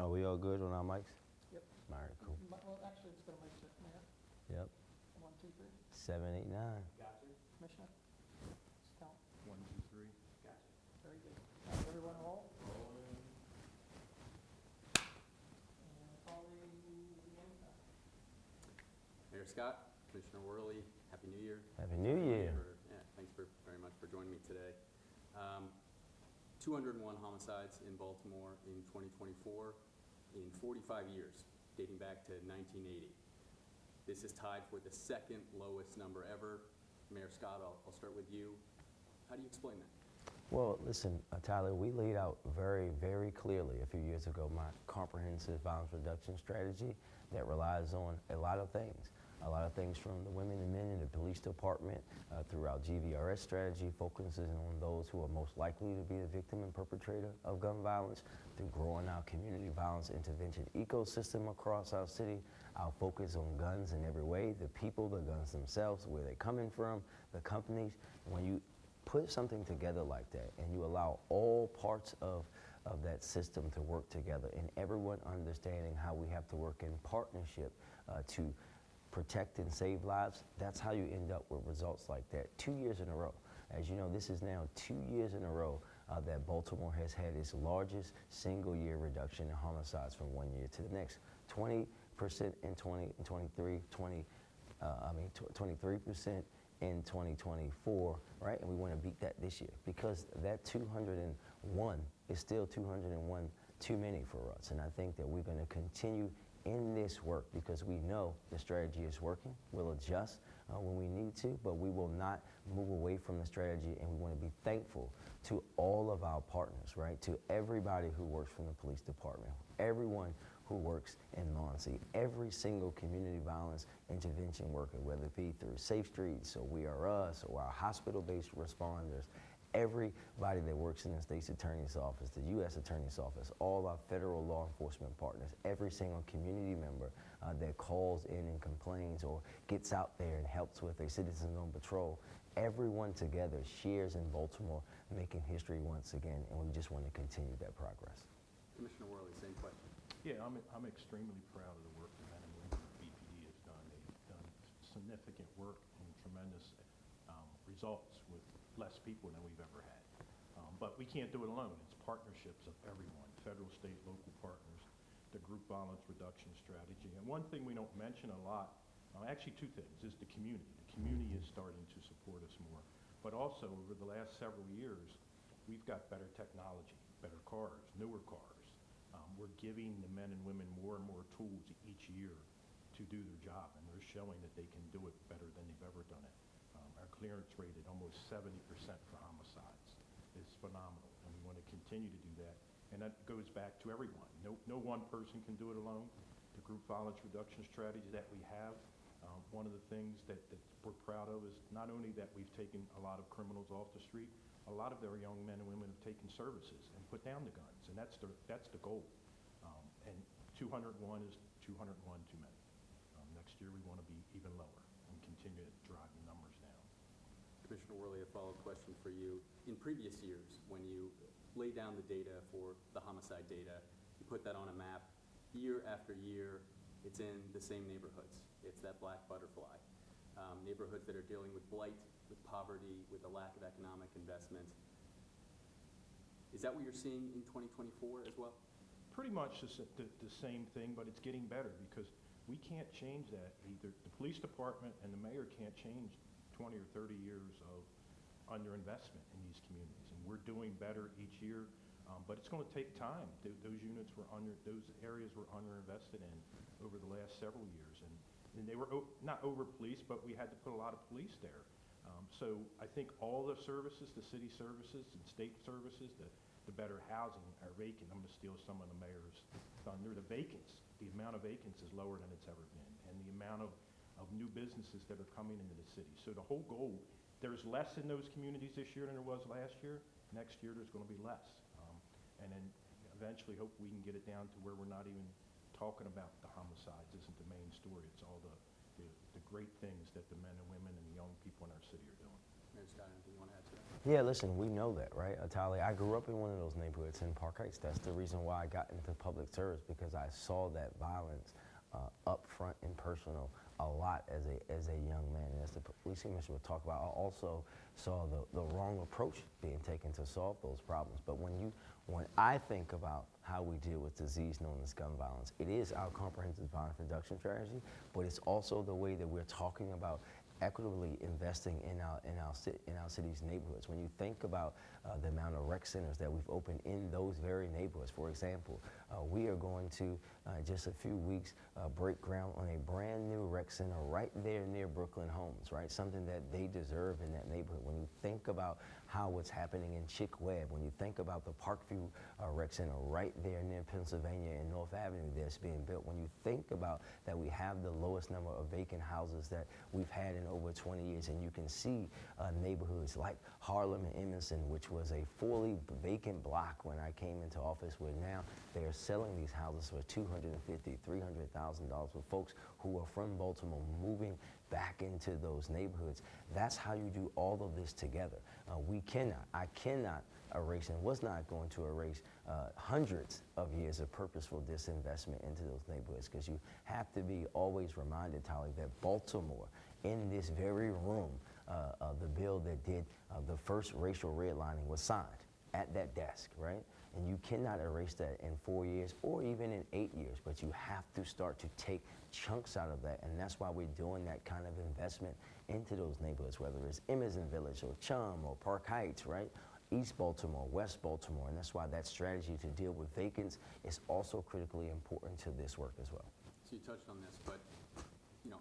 Are we all good on our mics? Yep. All right, cool. Well, actually, it's going to make it, Mayor. Yep. 1, 2, 3. 7, 8, 9. Gotcha. Commissioner? Let's count. 1, 2, 3. Gotcha. Very good. Everyone roll. Rolling. And call the meeting. Mayor Scott, Commissioner Worley, Happy New Year. Happy New Year. Thanks very much for joining me today. 201 homicides in Baltimore in 2024 in 45 years, dating back to 1980. This is tied for the second lowest number ever. Mayor Scott, I'll start with you. How do you explain that? Well, listen, Tyler, we laid out very, very clearly a few years ago my comprehensive violence reduction strategy that relies on a lot of things. A lot of things from the women and men in the police department through our GVRS strategy, focuses on those who are most likely to be the victim and perpetrator of gun violence, through growing our community violence intervention ecosystem across our city, our focus on guns in every way, the people, the guns themselves, where they're coming from, the companies. When you put something together like that and you allow all parts of that system to work together and everyone understanding how we have to work in partnership to protect and save lives, that's how you end up with results like that 2 years in a row. As you know, this is now 2 years in a row that Baltimore has had its largest single year reduction in homicides from one year to the next. 20% in 2023, 23% in 2024, right? And we want to beat that this year because that 201 is still 201 too many for us. And I think that we're going to continue in this work because we know the strategy is working. We'll adjust when we need to, but we will not move away from the strategy, and we want to be thankful to all of our partners, right? To everybody who works from the police department, everyone who works in Muncie, every single community violence intervention worker, whether it be through Safe Streets or We Are Us or our hospital-based responders, everybody that works in the state's attorney's office, the U.S. attorney's office, all our federal law enforcement partners, every single community member that calls in and complains or gets out there and helps with a Citizens on Patrol, everyone together shares in Baltimore making history once again, and we just want to continue that progress. Commissioner Worley, same question. Yeah, I'm extremely proud of the work the men and women of BPD has done. They've done significant work and tremendous results with less people than we've ever had. But we can't do it alone. It's partnerships of everyone, federal, state, local partners, the group violence reduction strategy. And one thing we don't mention a lot, actually two things, is the community. The community is starting to support us more. But also, over the last several years, we've got better technology, better cars, newer cars. We're giving the men and women more and more tools each year to do their job, and they're showing that they can do it better than they've ever done it. Our clearance rate at almost 70% for homicides is phenomenal, and we want to continue to do that. And that goes back to everyone. No one person can do it alone. The group violence reduction strategy that we have, one of the things that we're proud of is not only that we've taken a lot of criminals off the street, a lot of their young men and women have taken services and put down the guns, and that's the goal. And 201 is 201 too many. Next year we want to be even lower and continue to drive the numbers down. Commissioner Worley, a follow-up question for you. In previous years, when you lay down the data for the homicide data, you put that on a map, year after year, it's in the same neighborhoods. It's that black butterfly. Neighborhoods that are dealing with blight, with poverty, with a lack of economic investment. Is that what you're seeing in 2024 as well? Pretty much the same thing, but it's getting better because we can't change that either. The police department and the mayor can't change 20 or 30 years of underinvestment in these communities, and we're doing better each year, but it's going to take time. Those areas were underinvested in over the last several years, and they were not over-policed, but we had to put a lot of police there. So I think all the services, the city services and state services, the better housing are vacant. I'm going to steal some of the mayor's thunder. The amount of vacants is lower than it's ever been, and the amount of new businesses that are coming into the city. So the whole goal, there's less in those communities this year than there was last year. Next year there's going to be less. And then eventually hope we can get it down to where we're not even talking about the homicides isn't the main story. It's all the great things that the men and women and the young people in our city are doing. Mayor Scott, anything you want to add to that? Yeah, listen, we know that, right, Atali? I grew up in one of those neighborhoods in Park Heights. That's the reason why I got into public service, because I saw that violence up front and personal a lot as a young man. And as the police commissioner would talk about, I also saw the wrong approach being taken to solve those problems. But when I think about how we deal with disease known as gun violence, it is our comprehensive violence reduction strategy, but it's also the way that we're talking about equitably investing in our city's neighborhoods. When you think about the amount of rec centers that we've opened in those very neighborhoods, for example, we are going to just a few weeks break ground on a brand new rec center right there near Brooklyn Homes, right? Something that they deserve in that neighborhood. When you think about how what's happening in Chick Webb, when you think about the Parkview Rec Center right there near Pennsylvania and North Avenue that's being built, when you think about that we have the lowest number of vacant houses that we've had in over 20 years, and you can see neighborhoods like Harlem and Emerson, which was a fully vacant block when I came into office, where now they are selling these houses for $250,000, $300,000 for folks who are from Baltimore moving back into those neighborhoods. That's how you do all of this together. I cannot erase and was not going to erase hundreds of years of purposeful disinvestment into those neighborhoods, because you have to be always reminded, Tali, that Baltimore, in this very room, the bill that did the first racial redlining was signed at that desk, right? And you cannot erase that in 4 years or even in 8 years, but you have to start to take chunks out of that, and that's why we're doing that kind of investment into those neighborhoods, whether it's Emerson Village or Chum or Park Heights, right? East Baltimore, West Baltimore, and that's why that strategy to deal with vacants is also critically important to this work as well. So you touched on this, but you know,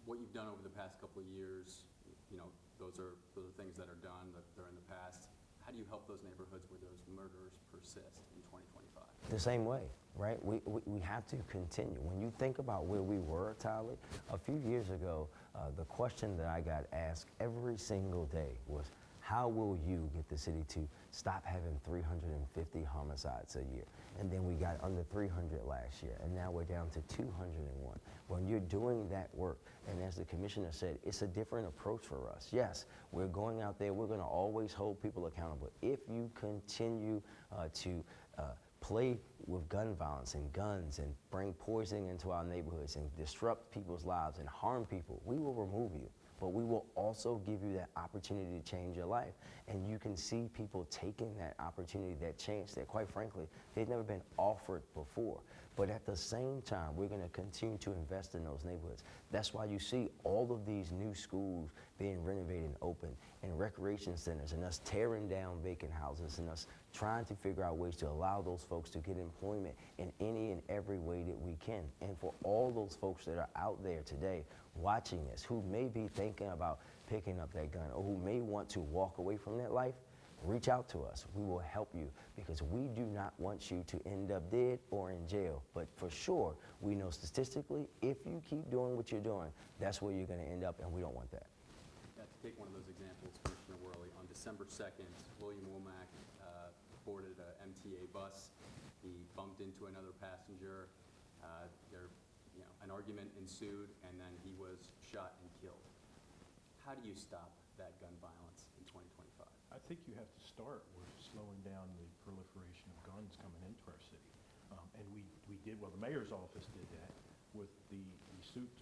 what you've done over the past couple of years, you know, those are things that are done, that they're in the past. How do you help those neighborhoods where those murders persist in 2025? The same way, right? We have to continue. When you think about where we were, Tyler, a few years ago, the question that I got asked every single day was, how will you get the city to stop having 350 homicides a year? And then we got under 300 last year, and now we're down to 201. When you're doing that work, and as the commissioner said, it's a different approach for us. Yes, we're going out there, we're gonna always hold people accountable. If you continue to play with gun violence and guns and bring poison into our neighborhoods and disrupt people's lives and harm people, we will remove you. But we will also give you that opportunity to change your life. And you can see people taking that opportunity, that chance that, quite frankly, they've never been offered before. But at the same time, we're going to continue to invest in those neighborhoods. That's why you see all of these new schools being renovated and open, and recreation centers, and us tearing down vacant houses, and us trying to figure out ways to allow those folks to get employment in any and every way that we can. And for all those folks that are out there today watching this, who may be thinking about picking up that gun, or who may want to walk away from that life, reach out to us. We will help you, because we do not want you to end up dead or in jail. But for sure, we know statistically, if you keep doing what you're doing, that's where you're going to end up, and we don't want that. Yeah, to take one of those examples, Commissioner Worley, on December 2nd, William Womack boarded a MTA bus. He bumped into another passenger. An argument ensued, and then he was shot and killed. How do you stop that gun violence in 2025? I think you have to start with slowing down the proliferation of guns coming into our city. And we did, well, the mayor's office did that with the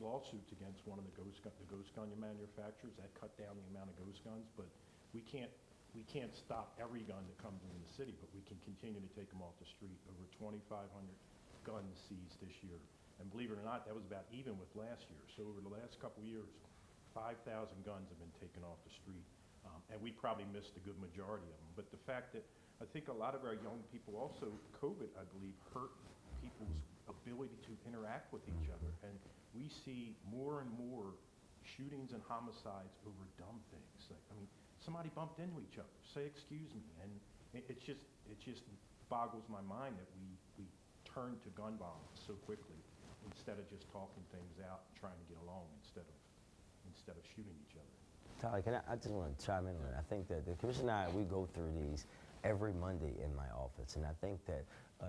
lawsuits against one of the ghost gun manufacturers. That cut down the amount of ghost guns, but we can't stop every gun that comes into the city, but we can continue to take them off the street. Over 2,500 guns seized this year. And believe it or not, that was about even with last year. So over the last couple of years, 5,000 guns have been taken off the street. And we probably missed a good majority of them. But the fact that I think a lot of our young people also, COVID, I believe, hurt people's ability to interact with each other. And we see more and more shootings and homicides over dumb things. Like, I mean, somebody bumped into each other, say excuse me. And it just boggles my mind that we turn to gun violence so quickly, instead of just talking things out and trying to get along, instead of shooting each other. Tyler, I just want to chime in on that. I think that the commissioner and I, we go through these every Monday in my office, and I think that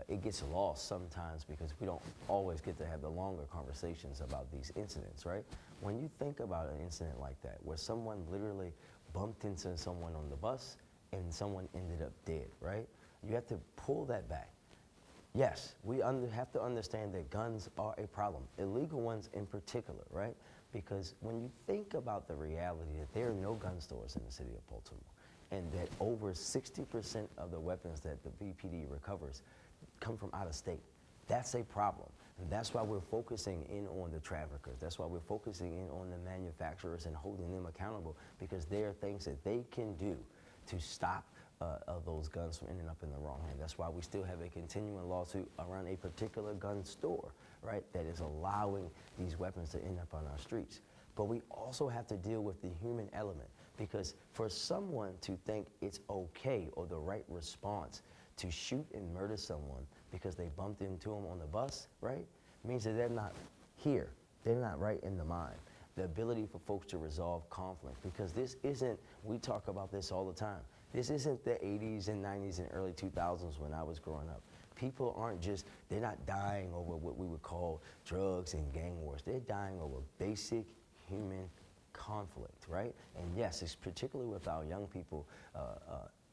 it gets lost sometimes because we don't always get to have the longer conversations about these incidents, right? When you think about an incident like that, where someone literally bumped into someone on the bus and someone ended up dead, right? You have to pull that back. Yes, we have to understand that guns are a problem, illegal ones in particular, right? Because when you think about the reality that there are no gun stores in the city of Baltimore, and that over 60% of the weapons that the BPD recovers come from out of state, that's a problem. And that's why we're focusing in on the traffickers. That's why we're focusing in on the manufacturers and holding them accountable, because there are things that they can do to stop those guns from ending up in the wrong hand. That's why we still have a continuing lawsuit around a particular gun store, right, that is allowing these weapons to end up on our streets. But we also have to deal with the human element, because for someone to think it's okay or the right response to shoot and murder someone because they bumped into them on the bus, right, means that they're not here. They're not right in the mind. The ability for folks to resolve conflict, because this isn't, we talk about this all the time, this isn't the 80s and 90s and early 2000s when I was growing up. People aren't just, they're not dying over what we would call drugs and gang wars. They're dying over basic human conflict, right? And yes, it's particularly with our young people,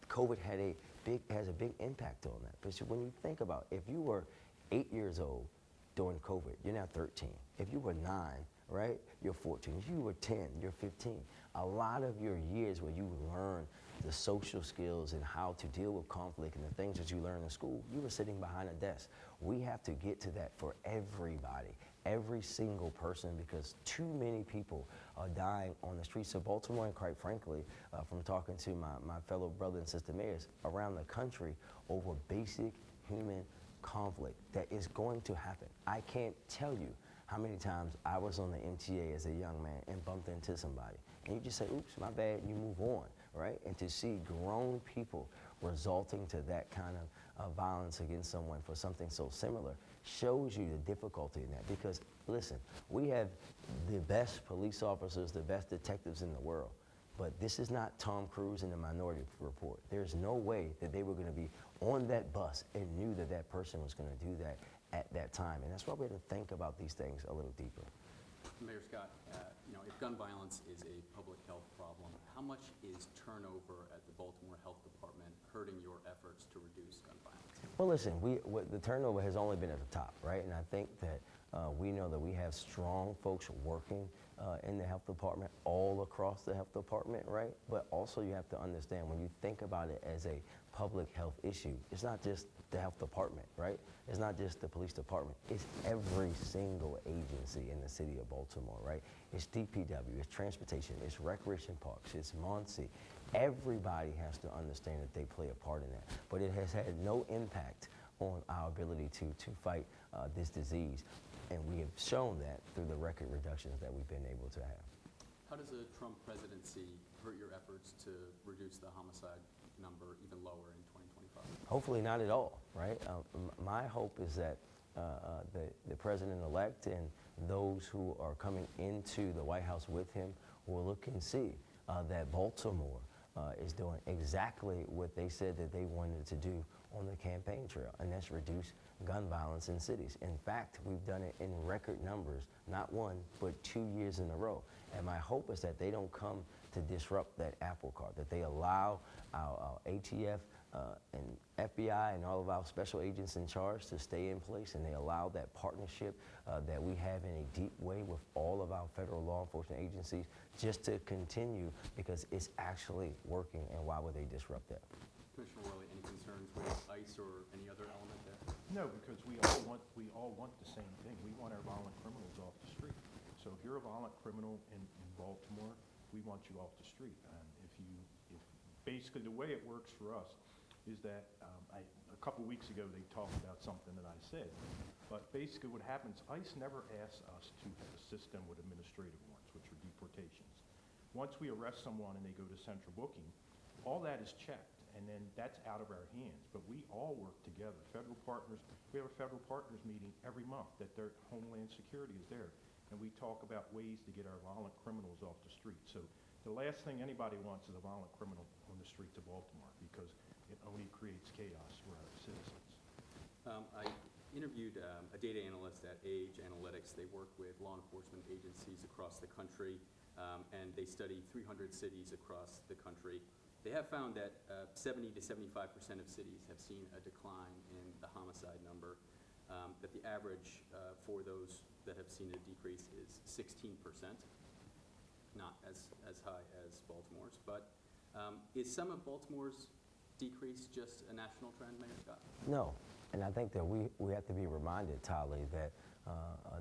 COVID has a big impact on that. But when you think about, if you were 8 years old during COVID, you're now 13. If you were 9, right, you're 14. If you were 10, you're 15. A lot of your years where you learn the social skills and how to deal with conflict and the things that you learn in school, you were sitting behind a desk. We have to get to that for everybody, every single person, because too many people are dying on the streets of Baltimore, and quite frankly, from talking to my fellow brother and sister mayors around the country over basic human conflict that is going to happen. I can't tell you how many times I was on the MTA as a young man and bumped into somebody. And you just say, oops, my bad, you move on, right? And to see grown people resulting to that kind of violence against someone for something so similar shows you the difficulty in that. Because, listen, we have the best police officers, the best detectives in the world. But this is not Tom Cruise in the Minority Report. There's no way that they were going to be on that bus and knew that that person was going to do that at that time. And that's why we have to think about these things a little deeper. Mayor Scott, if gun violence is a public health problem, how much is turnover at the Baltimore Health Department hurting your efforts to reduce gun violence? Well, listen, the turnover has only been at the top, right? And I think that we know that we have strong folks working in the health department, all across the health department, right? But also you have to understand, when you think about it as a public health issue, it's not just the health department, right? It's not just the police department. It's every single agency in the city of Baltimore, right? It's DPW, it's transportation, it's recreation parks, it's Muncie. Everybody has to understand that they play a part in that. But it has had no impact on our ability to fight this disease. And we have shown that through the record reductions that we've been able to have. How does a Trump presidency hurt your efforts to reduce the homicide number even lower in 2025? Hopefully not at all, right? My hope is that the president-elect and those who are coming into the White House with him will look and see that Baltimore is doing exactly what they said that they wanted to do on the campaign trail, and that's reduce gun violence in cities. In fact, we've done it in record numbers, not 1, but 2 years in a row. And my hope is that they don't come to disrupt that apple cart, that they allow our ATF and FBI and all of our special agents in charge to stay in place, and they allow that partnership that we have in a deep way with all of our federal law enforcement agencies just to continue, because it's actually working, and why would they disrupt that? Commissioner Worley, any concerns with ICE or any other element there? No, because we all want the same thing. We want our violent criminals off the street. So if you're a violent criminal in Baltimore, we want you off the street. And if basically the way it works for us is that a couple weeks ago they talked about something that I said, but basically what happens, ICE never asks us to assist them with administrative warrants, which are deportations. Once we arrest someone and they go to central booking, all that is checked, and then that's out of our hands. But we all work together. Federal partners, we have a federal partners meeting every month that their Homeland Security is there, and we talk about ways to get our violent criminals off the street. So the last thing anybody wants is a violent criminal on the streets of Baltimore, because it only creates chaos for our citizens. I interviewed a data analyst at Age Analytics. They work with law enforcement agencies across the country. and they study 300 cities across the country. They have found that 70 to 75% of cities have seen a decline in the homicide number, that the average for those that have seen a decrease is 16%, not as high as Baltimore's, but is some of Baltimore's decrease just a national trend, Mayor Scott? No, and I think that we have to be reminded, Tali, that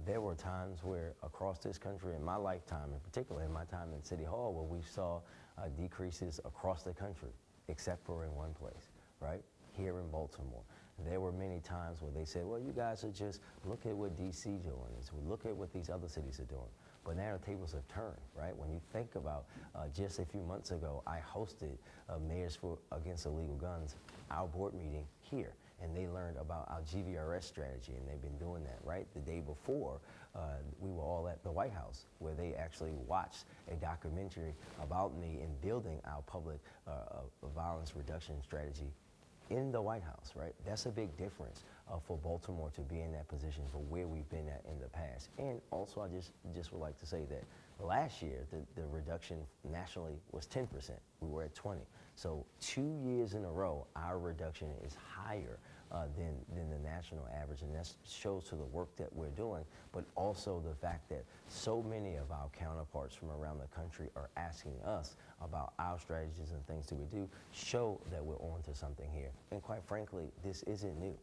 there were times where across this country, in my lifetime, in particular in my time in City Hall, where we saw decreases across the country, except for in one place, right? Here in Baltimore. There were many times where they said, well, you guys are just, look at what DC doing, and so look at what these other cities are doing. But now the tables have turned, right? When you think about just a few months ago, I hosted Mayors for Against Illegal Guns, our board meeting here, and they learned about our GVRS strategy, and they've been doing that, right? The day before, we were all at the White House, where they actually watched a documentary about me in building our public violence reduction strategy in the White House, right? That's a big difference for Baltimore to be in that position for where we've been at in the past. And also, I just would like to say that last year, the reduction nationally was 10%. We were at 20. So 2 years in a row, our reduction is higher than the national average, and that shows to the work that we're doing, but also the fact that so many of our counterparts from around the country are asking us about our strategies and things that we do, show that we're on to something here. And quite frankly, this isn't new.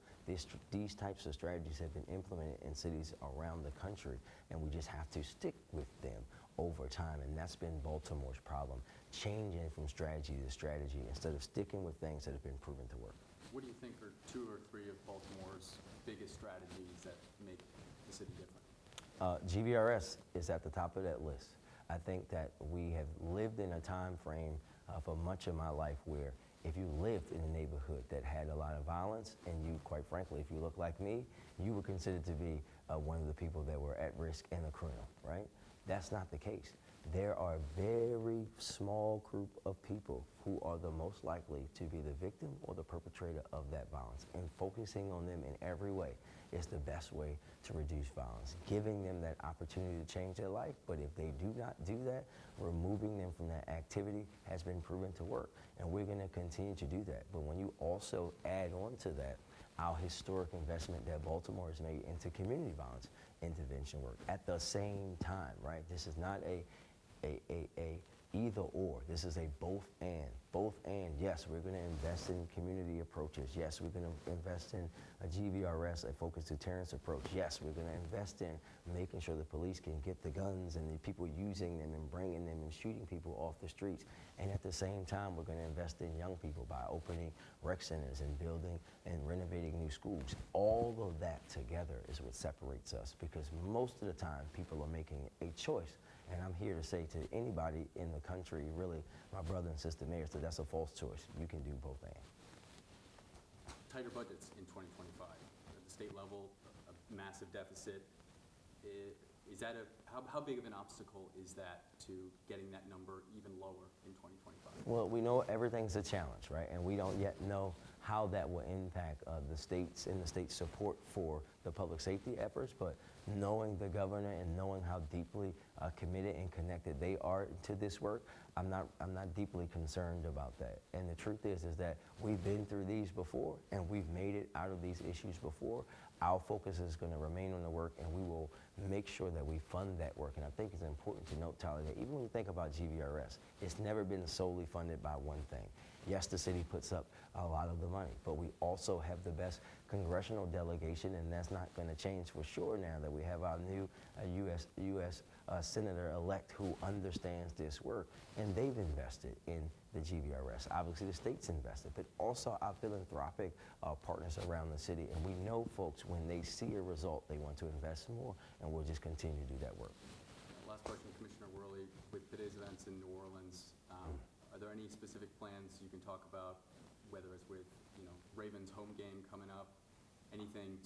These types of strategies have been implemented in cities around the country, and we just have to stick with them over time, and that's been Baltimore's problem, changing from strategy to strategy instead of sticking with things that have been proven to work. What do you think are 2 or 3 of Baltimore's biggest strategies that make the city different? GVRS is at the top of that list. I think that we have lived in a time frame for much of my life where if you lived in a neighborhood that had a lot of violence, and you, quite frankly, if you look like me, you were considered to be one of the people that were at risk and a criminal, right? That's not the case. There are a very small group of people who are the most likely to be the victim or the perpetrator of that violence, and focusing on them in every way is the best way to reduce violence, giving them that opportunity to change their life. But if they do not do that, removing them from that activity has been proven to work, and we're going to continue to do that. But when you also add on to that our historic investment that Baltimore has made into community violence intervention work at the same time, right? This is not a either or. This is a both and. Both and. Yes, we're going to invest in community approaches. Yes, we're going to invest in a GVRS, a focused deterrence approach. Yes, we're going to invest in making sure the police can get the guns and the people using them and bringing them and shooting people off the streets. And at the same time, we're going to invest in young people by opening rec centers and building and renovating new schools. All of that together is what separates us, because most of the time people are making a choice. And I'm here to say to anybody in the country, really, my brother and sister mayors, that that's a false choice. You can do both and. Tighter budgets in 2025. At the state level, a massive deficit. Is that how big of an obstacle is that to getting that number even lower in 2025? Well, we know everything's a challenge, right? And we don't yet know how that will impact the states and the state's support for the public safety efforts, but knowing the governor and knowing how deeply committed and connected they are to this work, I'm not deeply concerned about that. And the truth is that we've been through these before, and we've made it out of these issues before. Our focus is going to remain on the work, and we will make sure that we fund that work. And I think it's important to note, Tyler, that even when you think about GVRS, it's never been solely funded by one thing. Yes, the city puts up a lot of the money, but we also have the best congressional delegation, and that's not going to change for sure now that we have our new U.S. Senator-elect who understands this work, and they've invested in the GVRS. Obviously, the state's invested, but also our philanthropic partners around the city, and we know folks, when they see a result, they want to invest more, and we'll just continue to do that work. Last question, Commissioner Worley. With today's events in New Orleans, are there any specific plans you can talk about, whether it's with Ravens home game coming up, anything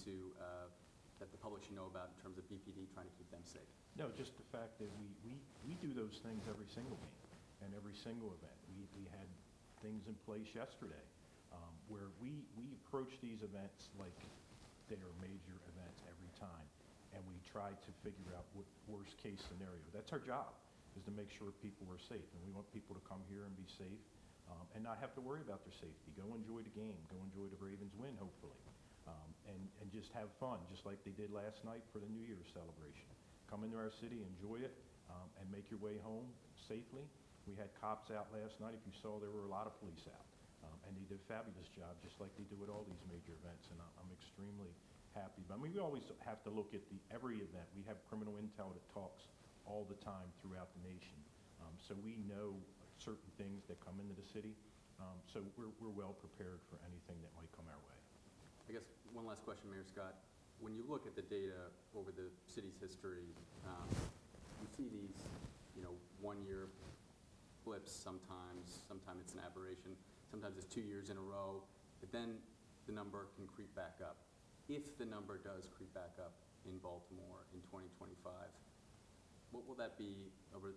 that the public should know about in terms of BPD trying to keep them safe? No, just the fact that we do those things every single game and every single event. We had things in place yesterday where we approach these events like they are major events every time, and we try to figure out what worst case scenario. That's our job. is to make sure people are safe. And we want people to come here and be safe and not have to worry about their safety. Go enjoy the game. Go enjoy the Ravens win, hopefully. And just have fun, just like they did last night for the New Year's celebration. Come into our city, enjoy it, and make your way home safely. We had cops out last night. If you saw, there were a lot of police out. And they did a fabulous job, just like they do at all these major events. And I'm extremely happy. But I mean, we always have to look at every event. We have criminal intel that talks all the time throughout the nation. So we know certain things that come into the city. So we're well prepared for anything that might come our way. I guess one last question, Mayor Scott. When you look at the data over the city's history, you see these, 1-year blips sometimes. Sometimes it's an aberration. Sometimes it's 2 years in a row. But then the number can creep back up. If the number does creep back up in Baltimore in 2025, what will that be over,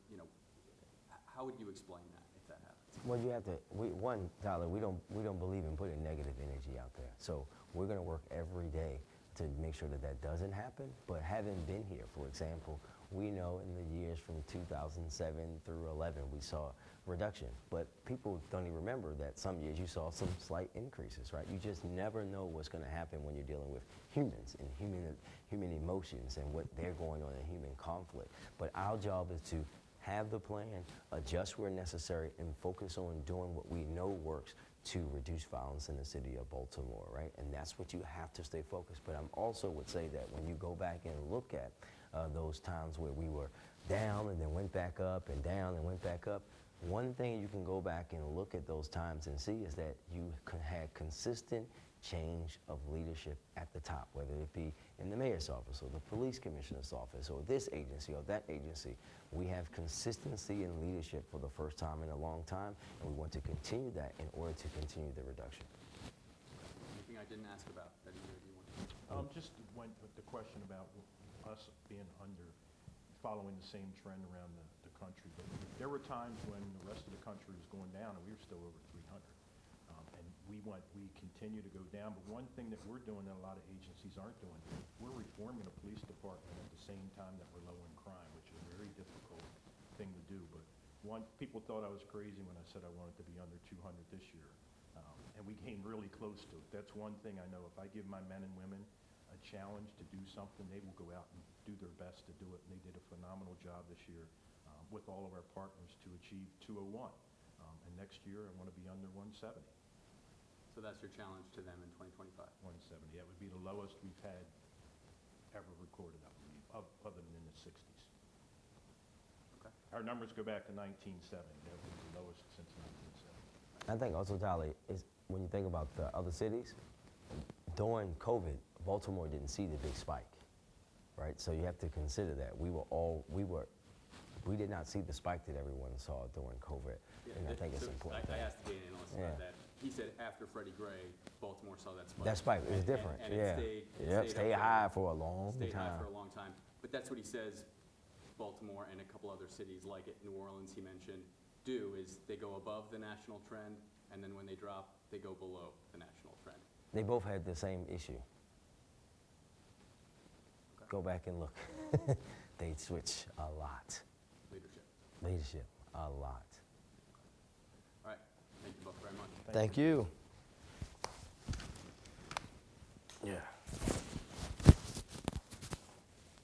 how would you explain that if that happens? Well, you have to, Tyler, we don't believe in putting negative energy out there. So we're going to work every day to make sure that that doesn't happen. But having been here, for example, we know in the years from 2007 through 11, we saw reduction. But people don't even remember that some years you saw some slight increases, right? You just never know what's going to happen when you're dealing with humans and human emotions and what they're going on in human conflict. But our job is to have the plan, adjust where necessary, and focus on doing what we know works to reduce violence in the city of Baltimore, right? And that's what you have to stay focused. But I also would say that when you go back and look at those times where we were down and then went back up and down and went back up, one thing you can go back and look at those times and see is that you had consistent change of leadership at the top, whether it be in the mayor's office or the police commissioner's office or this agency or that agency. We have consistency in leadership for the first time in a long time, and we want to continue that in order to continue the reduction. Anything I didn't ask about that either of you want? Just went with the question about us being following the same trend around the country. But there were times when the rest of the country was going down and we were still over 300. And we continue to go down. But one thing that we're doing that a lot of agencies aren't doing, we're reforming the police department at the same time that we're lowering crime, which is a very difficult thing to do. But people thought I was crazy when I said I wanted to be under 200 this year. And we came really close to it. That's one thing I know. If I give my men and women a challenge to do something, they will go out and do their best to do it. And they did a phenomenal job this year with all of our partners to achieve 201. And next year, I want to be under 170. So that's your challenge to them in 2025? 170. That would be the lowest we've had ever recorded, I believe, other than in the 60s. Okay. Our numbers go back to 1970. That was the lowest since 1970. I think also, Tyler, is when you think about the other cities, during COVID, Baltimore didn't see the big spike, right? So you have to consider that we did not see the spike that everyone saw during COVID, and I think it's important. I asked the data analyst about that. He said after Freddie Gray, Baltimore saw that spike. That spike is different, and yeah. It stayed high for a long Stayed high time. for a long time. But that's what he says Baltimore and a couple other cities like it, New Orleans he mentioned, do is they go above the national trend, and then when they drop, they go below the national trend. They both had the same issue. Okay. Go back and look. They switch a lot. Leadership, a lot. All right, thank you both very much. Thank you. Yeah.